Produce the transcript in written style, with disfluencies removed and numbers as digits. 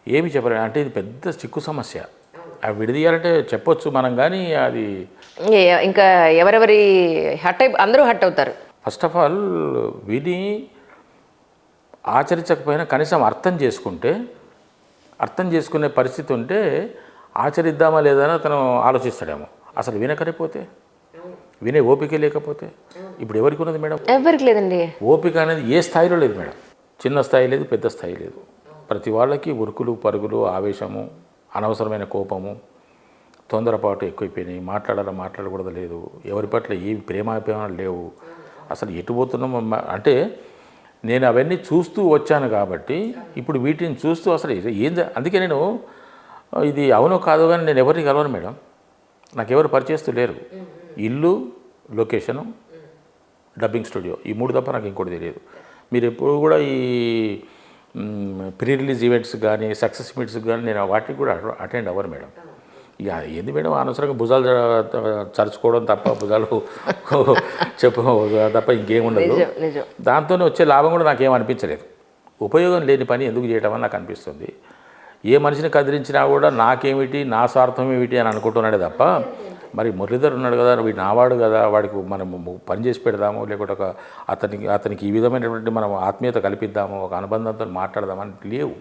ఏమి చెప్పరు. అంటే ఇది పెద్ద చిక్కు సమస్య. అవి విడదీయాలంటే చెప్పొచ్చు మనం, కానీ అది ఇంకా ఎవరెవరి అందరూ హట్ అవుతారు. ఫస్ట్ ఆఫ్ ఆల్ విని ఆచరించకపోయినా కనీసం అర్థం చేసుకునే పరిస్థితి ఉంటే ఆచరిద్దామా లేదా అని అతను ఆలోచిస్తాడేమో. అసలు వినకరిపోతే, వినే ఓపిక లేకపోతే ఇప్పుడు ఎవరికి ఉన్నది మేడం? ఎవరికి లేదండి. ఓపిక అనేది ఏ స్థాయిలో లేదు మేడం. చిన్న స్థాయి లేదు, పెద్ద స్థాయి లేదు. ప్రతి వాళ్ళకి ఉరుకులు పరుగులు, ఆవేశము, అనవసరమైన కోపము, తొందరపాటు ఎక్కువైపోయినాయి. మాట్లాడకూడదు లేదు. ఎవరి పట్ల ఏమి ప్రేమాభిమానాలు లేవు. అసలు ఎటు పోతున్నాం అంటే నేను అవన్నీ చూస్తూ వచ్చాను కాబట్టి ఇప్పుడు వీటిని చూస్తూ అసలు ఏంది. అందుకే నేను ఇది అవునో కాదు కానీ నేను ఎవరిని కలవను మేడం. నాకు ఎవరు పరిచయస్తూ లేరు. ఇల్లు, లొకేషను, డబ్బింగ్ స్టూడియో, ఈ 3 తప్ప నాకు ఇంకోటి తెలియదు. మీరు ఎప్పుడు కూడా ఈ ప్రీ రిలీజ్ ఈవెంట్స్ కానీ సక్సెస్ మీట్స్కి కానీ నేను వాటికి కూడా అటెండ్ అవ్వను మేడం. ఇక ఏంది మేడం, అనవసరంగా భుజాలు చరుచుకోవడం తప్ప, భుజాలు చెప్పు తప్ప ఇంకేం ఉండదు. దాంతోనే వచ్చే లాభం కూడా నాకేం అనిపించలేదు. ఉపయోగం లేని పని ఎందుకు చేయడం అని నాకు అనిపిస్తుంది. ఏ మనిషిని కదిలించినా కూడా నాకేమిటి, నా స్వార్థం ఏమిటి అని అనుకుంటున్నాడే తప్ప, మరి మురళీధర్ ఉన్నాడు కదా, వీడు నావాడు కదా, వాడికి మనం పని చేసి పెడదాము, లేకుంటే అతనికి ఈ విధమైనటువంటి మనం ఆత్మీయత కల్పిద్దాము, ఒక అనుబంధంతో మాట్లాడదామని లేవు.